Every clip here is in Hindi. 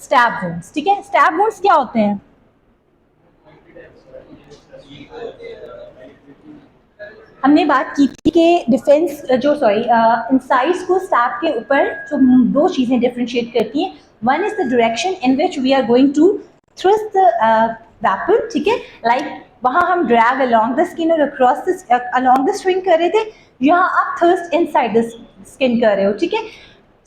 स्टैब वुंड्स, ठीक है। स्टैब वुंड्स क्या होते हैं? हमने बात की थी कि डिफेंस जो इंसाइड्स को स्टैब के ऊपर जो दो चीजें डिफरेंशिएट करती हैं, one is the direction in which we are going to thrust the weapon, ठीक है। लाइक वहां हम ड्रैग अलोंग द स्किन और across the along the string कर रहे थे, यहाँ आप थर्स्ट इनसाइड द स्किन कर रहे हो, ठीक है।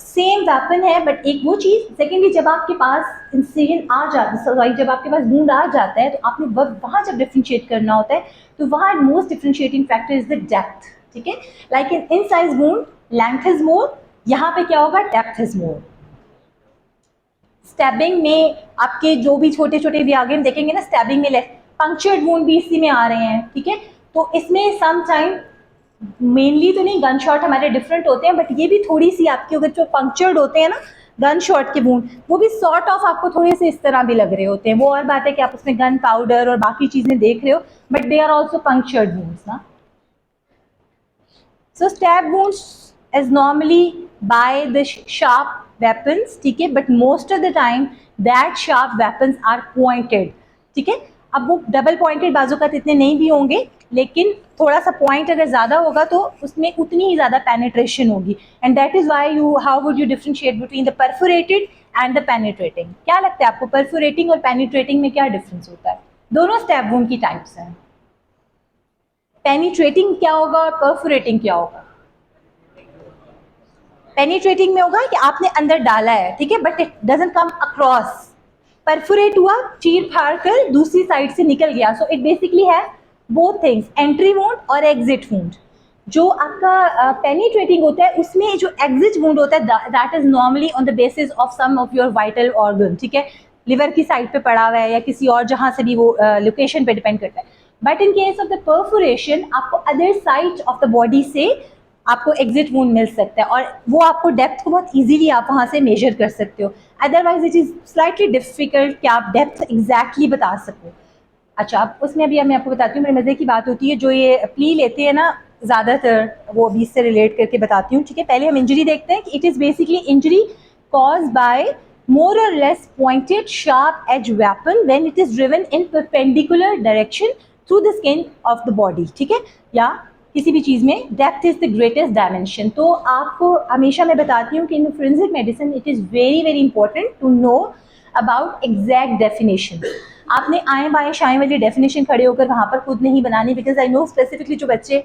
सेम वेपन है, बट एक वो चीज, सेकेंडली जब आपके पास इंसिजन आ जाता है, जब आपके पास वूंड आ जाता है, तो आपने वहां जब डिफरेंशिएट करना होता है, तो वहां most differentiating factor is the depth, ठीक है। Like in incise wound length is more, यहाँ पे क्या होगा, डेप्थ इज मोर। स्टैबिंग में आपके जो भी छोटे छोटे भी आगे हम देखेंगे ना, स्टैबिंग में पंक्चर्ड वूंड भी इसी में आ रहे हैं, ठीक है। तो इसमें सम टाइम मेनली तो नहीं, गन शॉट हमारे डिफरेंट होते हैं, बट ये भी थोड़ी सी आपके अगर जो पंक्चर्ड होते हैं ना गन शॉट के वूंड, वो भी सॉर्ट ऑफ आपको थोड़े से इस तरह भी लग रहे होते हैं। वो और बात है कि आप उसमें गन पाउडर और बाकी चीजें देख रहे हो, but they are also punctured wounds ना। So stab wounds is normally by the sharp weapons, ठीक है, but most of the time that sharp weapons are pointed, ठीक है। अब वो डबल पॉइंटेड बाजूकात इतने नहीं भी होंगे, लेकिन थोड़ा सा पॉइंट अगर ज्यादा होगा तो उसमें उतनी ही ज्यादा पेनिट्रेशन होगी, and that is why you how would you differentiate between the perforated and the penetrating. क्या लगता है आपको, परफोरेटिंग और पेनिट्रेटिंग में क्या डिफरेंस होता है? दोनों स्टैब वुंड की टाइप्स हैं। पेनिट्रेटिंग क्या होगा और परफोरेटिंग क्या होगा? पेनिट्रेटिंग में होगा कि आपने अंदर डाला है, ठीक है, but it doesn't come across. Perforate हुआ, चीर फाड़ कर दूसरी साइड से निकल गया। सो इट बेसिकली है बोथ थिंग्स, एंट्री वुंड और एग्जिट वुंड। जो आपका पेनिट्रेटिंग होता है उसमें जो एग्जिट वुंड होता है that is normally on the basis of some of your vital organ, ठीक है, लिवर की साइड पे पड़ा हुआ है या किसी और जहां से भी वो लोकेशन पे डिपेंड करता है। But in case of the perforation आपको other side of the body से आपको एग्जिट वुंड मिल सकता है, और वो आपको डेप्थ को बहुत इजीली आप वहां से मेजर कर सकते हो। Otherwise it is slightly difficult कि आप डेप्थ एग्जैक्टली बता सको। अच्छा, अब उसमें अभी मैं आपको बताती हूँ, मेरे मजे की बात होती है, जो ये प्ली लेते हैं ना ज्यादातर, वो अभी इससे रिलेट करके बताती हूँ, ठीक है। पहले हम इंजरी देखते हैं कि it is basically injury cause by more or less pointed sharp edge weapon when it is driven in perpendicular direction through the skin of the body, ठीक है। या किसी भी चीज में depth is the greatest dimension. तो आपको हमेशा मैं बताती हूँ कि in forensic medicine it is very very important to know about exact definition. आपने आए बाएं शाएं वाली डेफिनेशन खड़े होकर वहां पर खुद नहीं बनानी, बिकॉज आई नो स्पेसिफिकली जो बच्चे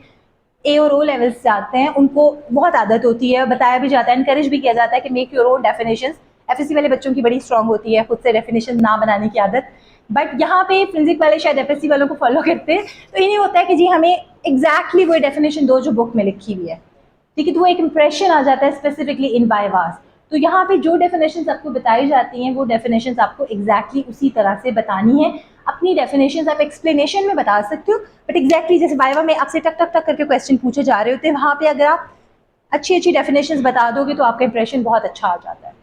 ए और ओ लेवल्स से आते हैं उनको बहुत आदत होती है, बताया भी जाता है, इनकरेज भी किया जाता है कि make your own definition. FSc वाले बच्चों की बड़ी स्ट्रांग होती है खुद से डेफिनेशन ना बनाने की आदत, बट यहाँ पे फोरेंसिक वाले शायद एफएससी वालों को फॉलो करते हैं, तो इन्हें होता है कि जी हमें एग्जैक्टली वो डेफिनेशन दो जो बुक में लिखी हुई है, ठीक है। तो वो एक इंप्रेशन आ जाता है स्पेसिफिकली इन बायवास। तो यहाँ पे जो डेफिनेशंस आपको बताई जाती हैं वो डेफिनेशंस आपको एग्जैक्टली उसी तरह से बतानी है। अपनी डेफिनेशंस आप एक्सप्लेनेशन में बता सकते हो, बट एग्जैक्टली जैसे वाइवा में आपसे टक टक टक करके क्वेश्चन पूछे जा रहे होते हैं, वहाँ पे अगर आप अच्छी अच्छी डेफिनेशंस बता दोगे तो आपका इंप्रेशन बहुत अच्छा आ जाता है,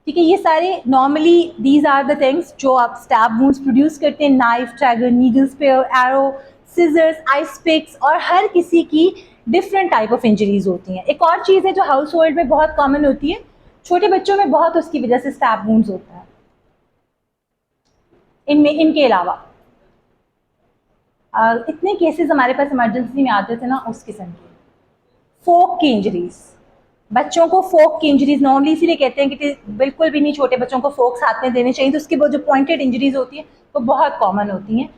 ठीक है। ये सारे normally these are the things जो आप स्टैब वुंड्स प्रोड्यूस करते हैं, knife, dagger, needle, spear, arrow, scissors, ice picks, और हर किसी की डिफरेंट टाइप ऑफ इंजरीज होती हैं। एक और चीज़ है जो हाउस होल्ड में बहुत कॉमन होती है, छोटे बच्चों में बहुत उसकी वजह से स्टैब वुंड्स होता है। इनमें इनके अलावा इतने केसेस हमारे पास इमरजेंसी में आते थे ना उस किस्म के फोक की इंजरीज। बच्चों को फोक की इंजरीज नॉर्मली इसीलिए कहते हैं कि बिल्कुल भी नहीं छोटे बच्चों को फोक्स हाथ में देने चाहिए, तो उसकी वो जो पॉइंटेड इंजरीज होती है वो बहुत कॉमन होती हैं।